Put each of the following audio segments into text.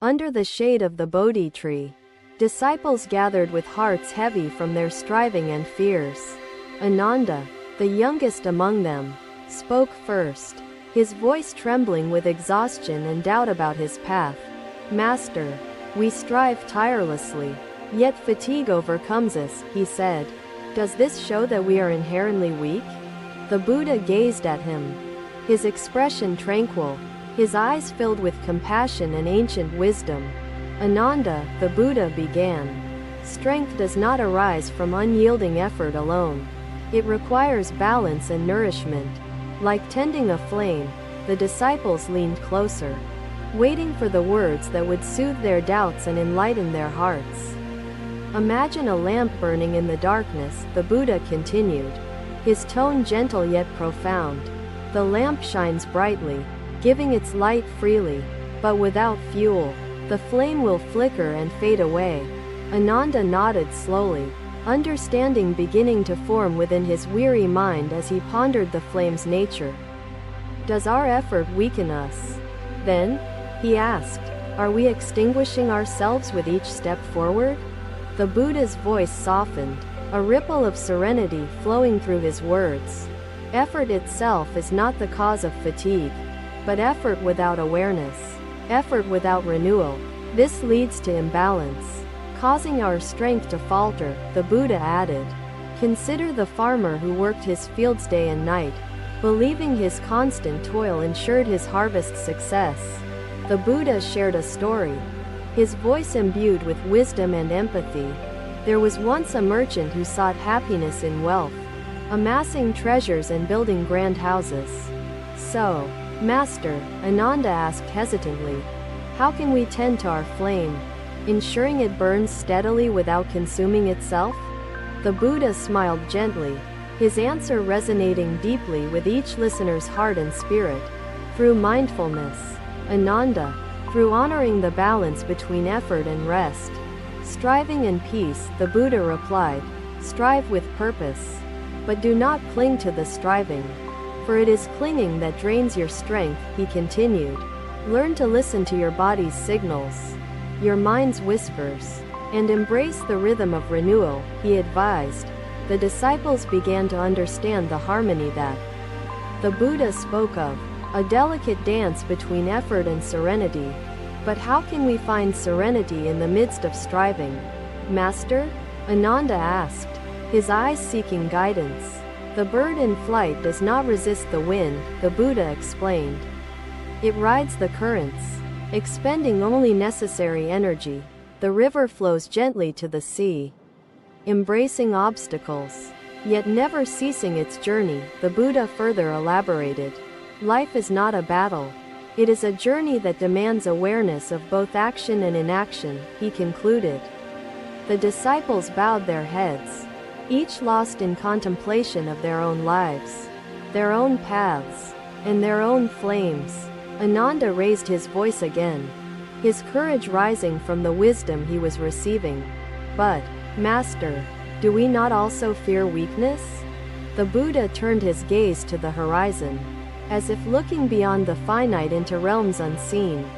Under the shade of the Bodhi tree, disciples gathered with hearts heavy from their striving and fears. Ananda, the youngest among them, spoke first, his voice trembling with exhaustion and doubt about his path. Master, we strive tirelessly, yet fatigue overcomes us, he said. Does this show that we are inherently weak? The Buddha gazed at him, his expression tranquil, his eyes filled with compassion and ancient wisdom. Ananda, the Buddha began, strength does not arise from unyielding effort alone. It requires balance and nourishment. Like tending a flame, the disciples leaned closer, waiting for the words that would soothe their doubts and enlighten their hearts. Imagine a lamp burning in the darkness, the Buddha continued, his tone gentle yet profound. The lamp shines brightly, giving its light freely, but without fuel, the flame will flicker and fade away. Ananda nodded slowly, understanding beginning to form within his weary mind as he pondered the flame's nature. Does our effort weaken us? Then, he asked, are we extinguishing ourselves with each step forward? The Buddha's voice softened, a ripple of serenity flowing through his words. Effort itself is not the cause of fatigue, but effort without awareness, effort without renewal, this leads to imbalance, causing our strength to falter, the Buddha added. Consider the farmer who worked his fields day and night, believing his constant toil ensured his harvest success. The Buddha shared a story, his voice imbued with wisdom and empathy. There was once a merchant who sought happiness in wealth, amassing treasures and building grand houses. So, Master, Ananda asked hesitantly, how can we tend to our flame, ensuring it burns steadily without consuming itself? The Buddha smiled gently, his answer resonating deeply with each listener's heart and spirit. Through mindfulness, Ananda, through honoring the balance between effort and rest, striving and peace, the Buddha replied, strive with purpose, but do not cling to the striving, for it is clinging that drains your strength, he continued. Learn to listen to your body's signals, your mind's whispers, and embrace the rhythm of renewal, he advised. The disciples began to understand the harmony that the Buddha spoke of, a delicate dance between effort and serenity. But how can we find serenity in the midst of striving? Master? Ananda asked, his eyes seeking guidance. The bird in flight does not resist the wind, the Buddha explained. It rides the currents, expending only necessary energy. The river flows gently to the sea, embracing obstacles, yet never ceasing its journey, the Buddha further elaborated. Life is not a battle. It is a journey that demands awareness of both action and inaction, he concluded. The disciples bowed their heads, each lost in contemplation of their own lives, their own paths, and their own flames. Ananda raised his voice again, his courage rising from the wisdom he was receiving. But, Master, do we not also fear weakness? The Buddha turned his gaze to the horizon, as if looking beyond the finite into realms unseen.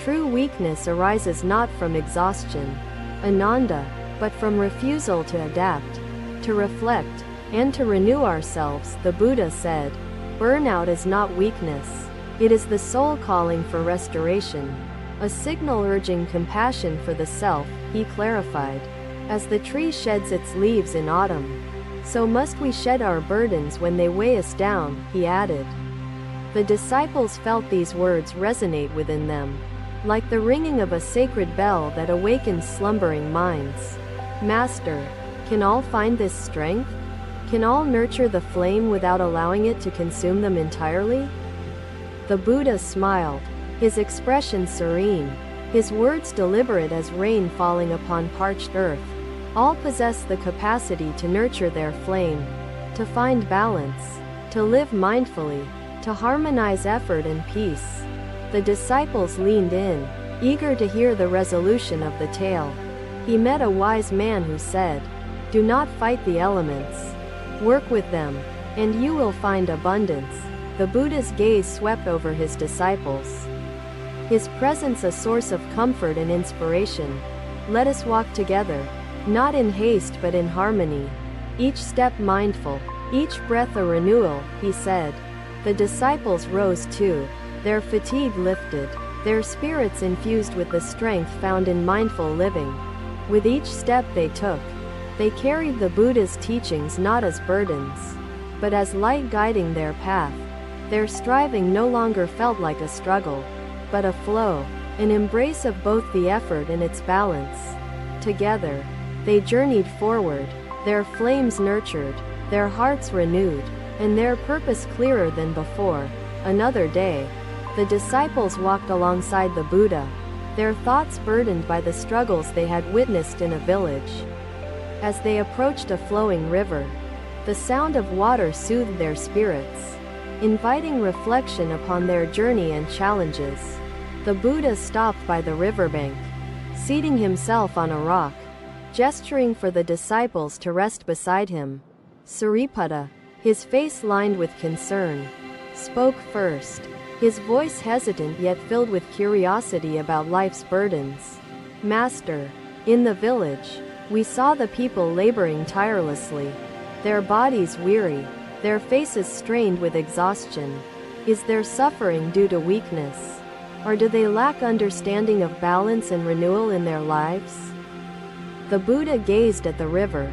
True weakness arises not from exhaustion, Ananda, but from refusal to adapt, to reflect, and to renew ourselves, the Buddha said. Burnout is not weakness. It is the soul calling for restoration, a signal urging compassion for the self, he clarified. As the tree sheds its leaves in autumn, so must we shed our burdens when they weigh us down, he added. The disciples felt these words resonate within them, like the ringing of a sacred bell that awakens slumbering minds. Master, can all find this strength? Can all nurture the flame without allowing it to consume them entirely? The Buddha smiled, his expression serene, his words deliberate as rain falling upon parched earth. All possess the capacity to nurture their flame, to find balance, to live mindfully, to harmonize effort and peace. The disciples leaned in, eager to hear the resolution of the tale. He met a wise man who said, do not fight the elements. Work with them, and you will find abundance. The Buddha's gaze swept over his disciples, his presence a source of comfort and inspiration. Let us walk together, not in haste but in harmony, each step mindful, each breath a renewal, he said. The disciples rose too, their fatigue lifted, their spirits infused with the strength found in mindful living. With each step they took, they carried the Buddha's teachings not as burdens, but as light guiding their path. Their striving no longer felt like a struggle, but a flow, an embrace of both the effort and its balance. Together, they journeyed forward, their flames nurtured, their hearts renewed, and their purpose clearer than before. Another day, the disciples walked alongside the Buddha, their thoughts burdened by the struggles they had witnessed in a village. As they approached a flowing river, the sound of water soothed their spirits, inviting reflection upon their journey and challenges. The Buddha stopped by the riverbank, seating himself on a rock, gesturing for the disciples to rest beside him. Sariputta, his face lined with concern, spoke first, his voice hesitant yet filled with curiosity about life's burdens. Master, in the village, we saw the people laboring tirelessly, their bodies weary, their faces strained with exhaustion. Is their suffering due to weakness? Or do they lack understanding of balance and renewal in their lives? The Buddha gazed at the river,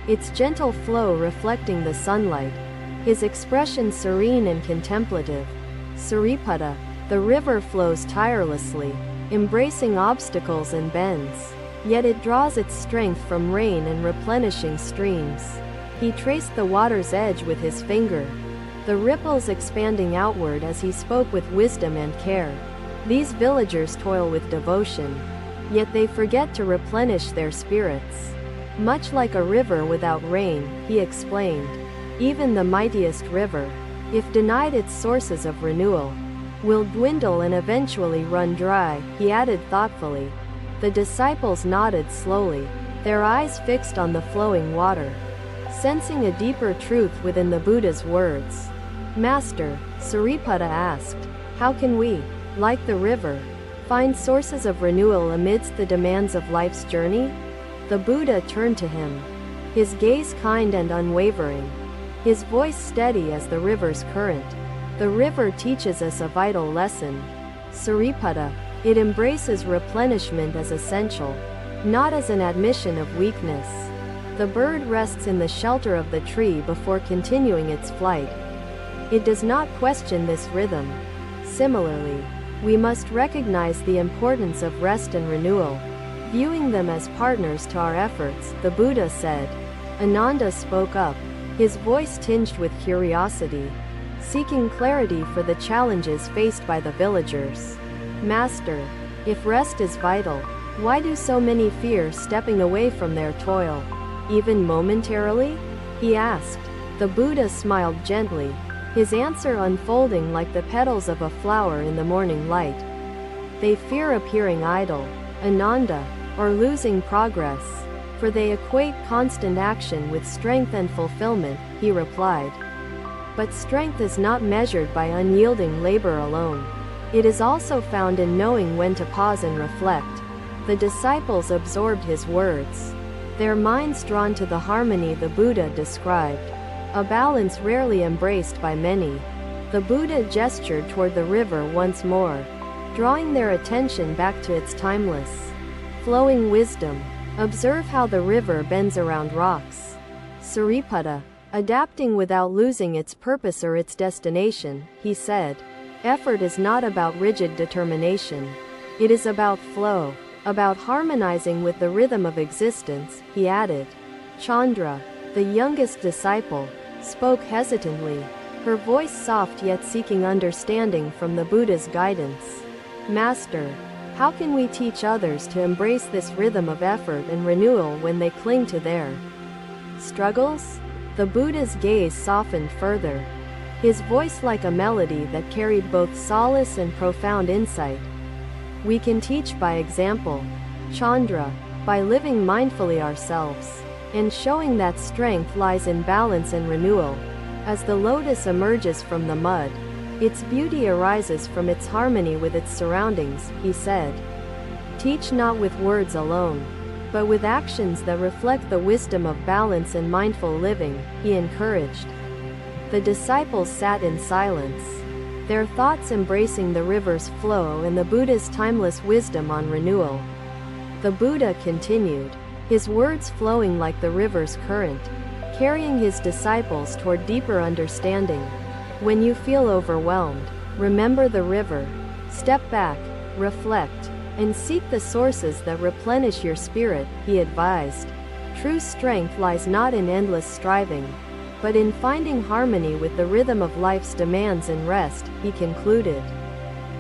its gentle flow reflecting the sunlight, his expression serene and contemplative. Sariputta, the river flows tirelessly, embracing obstacles and bends, yet it draws its strength from rain and replenishing streams. He traced the water's edge with his finger, the ripples expanding outward as he spoke with wisdom and care. These villagers toil with devotion, yet they forget to replenish their spirits. Much like a river without rain, he explained, even the mightiest river, if denied its sources of renewal, will dwindle and eventually run dry, he added thoughtfully. The disciples nodded slowly, their eyes fixed on the flowing water, sensing a deeper truth within the Buddha's words. Master, Sariputta asked, how can we, like the river, find sources of renewal amidst the demands of life's journey? The Buddha turned to him, his gaze kind and unwavering, his voice steady as the river's current. The river teaches us a vital lesson. Sariputta, it embraces replenishment as essential, not as an admission of weakness. The bird rests in the shelter of the tree before continuing its flight. It does not question this rhythm. Similarly, we must recognize the importance of rest and renewal, viewing them as partners to our efforts, the Buddha said. Ananda spoke up, his voice tinged with curiosity, seeking clarity for the challenges faced by the villagers. Master, if rest is vital, why do so many fear stepping away from their toil, even momentarily? He asked. The Buddha smiled gently, his answer unfolding like the petals of a flower in the morning light. They fear appearing idle, Ananda, or losing progress, for they equate constant action with strength and fulfillment, he replied. But strength is not measured by unyielding labor alone. It is also found in knowing when to pause and reflect. The disciples absorbed his words, their minds drawn to the harmony the Buddha described, a balance rarely embraced by many. The Buddha gestured toward the river once more, drawing their attention back to its timeless, flowing wisdom. Observe how the river bends around rocks. Sariputta, adapting without losing its purpose or its destination, he said. Effort is not about rigid determination. It is about flow, about harmonizing with the rhythm of existence, he added. Chandra, the youngest disciple, spoke hesitantly, her voice soft yet seeking understanding from the Buddha's guidance. Master, how can we teach others to embrace this rhythm of effort and renewal when they cling to their struggles? The Buddha's gaze softened further, his voice like a melody that carried both solace and profound insight. We can teach by example, Chandra, by living mindfully ourselves, and showing that strength lies in balance and renewal. As the lotus emerges from the mud, Its beauty arises from its harmony with its surroundings, he said. Teach not with words alone, but with actions that reflect the wisdom of balance and mindful living, he encouraged. The disciples sat in silence, their thoughts embracing the river's flow and the Buddha's timeless wisdom on renewal. The Buddha continued, his words flowing like the river's current, carrying his disciples toward deeper understanding. When you feel overwhelmed, remember the river. Step back, reflect, and seek the sources that replenish your spirit, he advised. True strength lies not in endless striving, but in finding harmony with the rhythm of life's demands and rest, he concluded.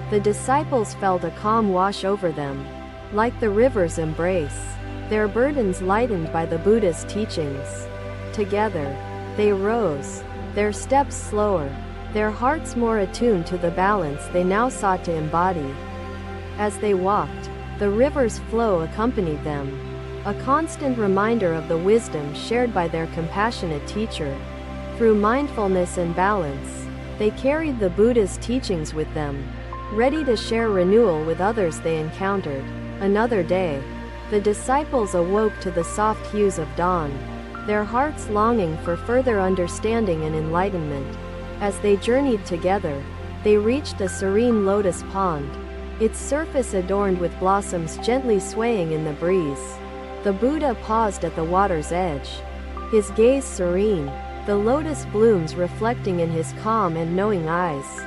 The disciples felt a calm wash over them, like the river's embrace, their burdens lightened by the Buddha's teachings. Together, they rose, their steps slower, their hearts more attuned to the balance they now sought to embody. As they walked, the river's flow accompanied them, a constant reminder of the wisdom shared by their compassionate teacher. Through mindfulness and balance, they carried the Buddha's teachings with them, ready to share renewal with others they encountered. Another day, the disciples awoke to the soft hues of dawn, their hearts longing for further understanding and enlightenment. As they journeyed together, they reached a serene lotus pond, its surface adorned with blossoms gently swaying in the breeze. The Buddha paused at the water's edge, his gaze serene, the lotus blooms reflecting in his calm and knowing eyes.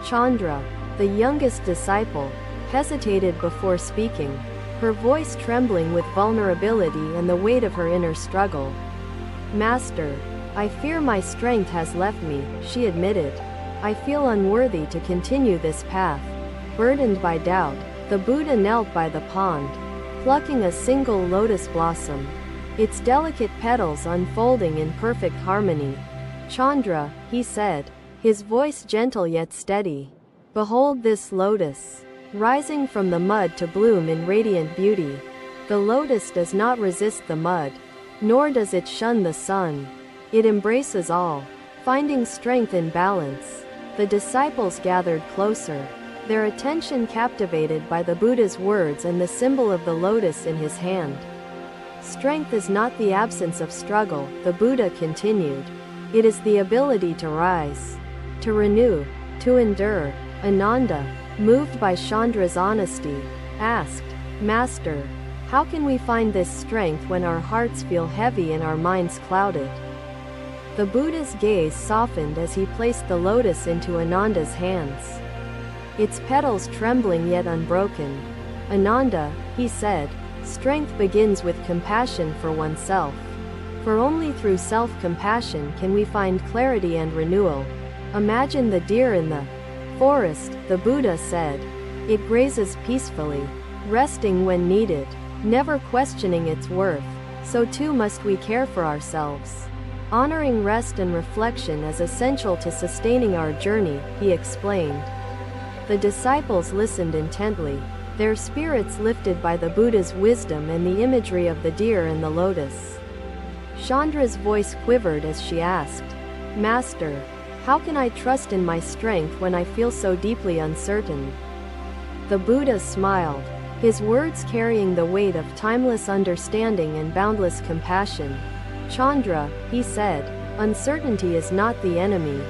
Chandra, the youngest disciple, hesitated before speaking, her voice trembling with vulnerability and the weight of her inner struggle. Master, I fear my strength has left me, she admitted. I feel unworthy to continue this path. Burdened by doubt, the Buddha knelt by the pond, plucking a single lotus blossom, its delicate petals unfolding in perfect harmony. Chandra, he said, his voice gentle yet steady. Behold this lotus, rising from the mud to bloom in radiant beauty. The lotus does not resist the mud, nor does it shun the sun. It embraces all, finding strength in balance. The disciples gathered closer, their attention captivated by the Buddha's words and the symbol of the lotus in his hand. Strength is not the absence of struggle, the Buddha continued. It is the ability to rise, to renew, to endure. Ananda, moved by Chandra's honesty, asked, Master, how can we find this strength when our hearts feel heavy and our minds clouded? The Buddha's gaze softened as he placed the lotus into Ananda's hands, its petals trembling yet unbroken. Ananda, he said, strength begins with compassion for oneself. For only through self-compassion can we find clarity and renewal. Imagine the deer in the forest, the Buddha said. It grazes peacefully, resting when needed, never questioning its worth. So too must we care for ourselves, honoring rest and reflection as essential to sustaining our journey, he explained. The disciples listened intently, their spirits lifted by the Buddha's wisdom and the imagery of the deer and the lotus. Chandra's voice quivered as she asked, Master, how can I trust in my strength when I feel so deeply uncertain? The Buddha smiled, his words carrying the weight of timeless understanding and boundless compassion. Chandra, he said, uncertainty is not the enemy.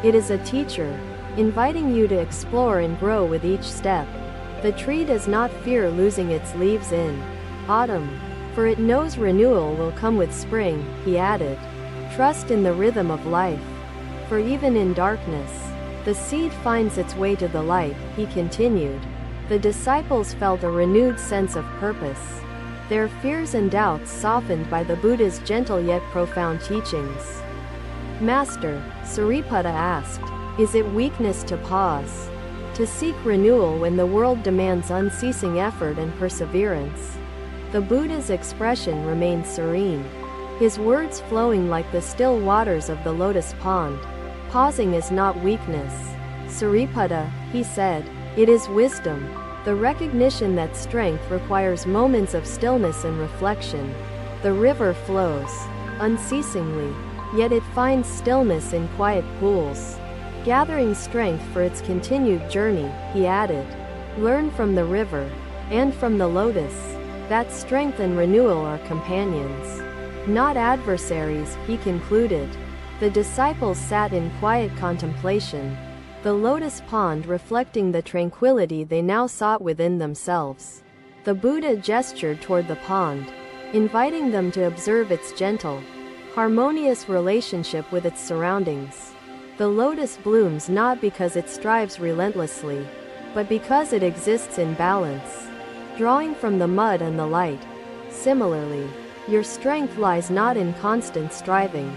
It is a teacher, inviting you to explore and grow with each step. The tree does not fear losing its leaves in autumn, for it knows renewal will come with spring, he added. Trust in the rhythm of life, for even in darkness, the seed finds its way to the light, he continued. The disciples felt a renewed sense of purpose, their fears and doubts softened by the Buddha's gentle yet profound teachings. Master, Sariputta asked, is it weakness to pause, to seek renewal when the world demands unceasing effort and perseverance? The Buddha's expression remained serene, his words flowing like the still waters of the lotus pond. Pausing is not weakness, Sariputta, he said, it is wisdom, the recognition that strength requires moments of stillness and reflection. The river flows unceasingly, yet it finds stillness in quiet pools. Gathering strength for its continued journey, he added. Learn from the river, and from the lotus, that strength and renewal are companions, not adversaries, he concluded. The disciples sat in quiet contemplation, the lotus pond reflecting the tranquility they now sought within themselves. The Buddha gestured toward the pond, inviting them to observe its gentle, harmonious relationship with its surroundings. The lotus blooms not because it strives relentlessly, but because it exists in balance, drawing from the mud and the light. Similarly, your strength lies not in constant striving,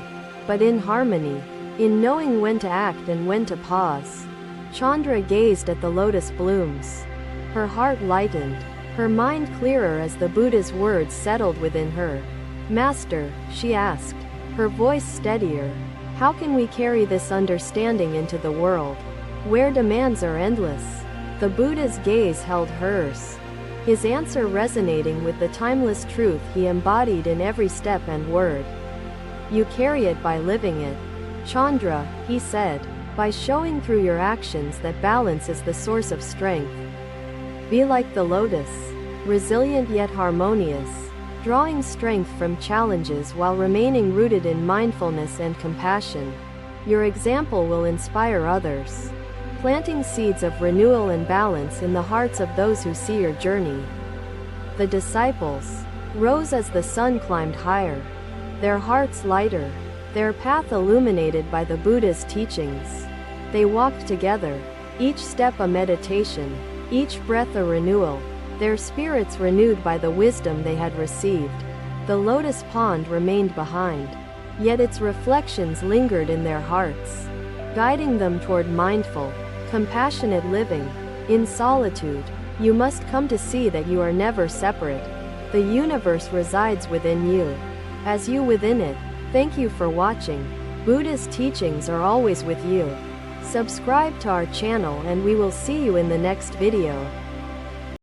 but in harmony, in knowing when to act and when to pause. Chandra gazed at the lotus blooms. Her heart lightened, her mind clearer as the Buddha's words settled within her. Master, she asked, her voice steadier, how can we carry this understanding into the world, where demands are endless? The Buddha's gaze held hers, his answer resonating with the timeless truth he embodied in every step and word. You carry it by living it, Chandra, he said, by showing through your actions that balance is the source of strength. Be like the lotus, resilient yet harmonious, drawing strength from challenges while remaining rooted in mindfulness and compassion. Your example will inspire others, planting seeds of renewal and balance in the hearts of those who see your journey. The disciples rose as the sun climbed higher, their hearts lighter, their path illuminated by the Buddha's teachings. They walked together, each step a meditation, each breath a renewal, their spirits renewed by the wisdom they had received. The lotus pond remained behind, yet its reflections lingered in their hearts, guiding them toward mindful, compassionate living. In solitude, you must come to see that you are never separate. The universe resides within you, as you within it. Thank you for watching. Buddha's teachings are always with you. Subscribe to our channel and we will see you in the next video.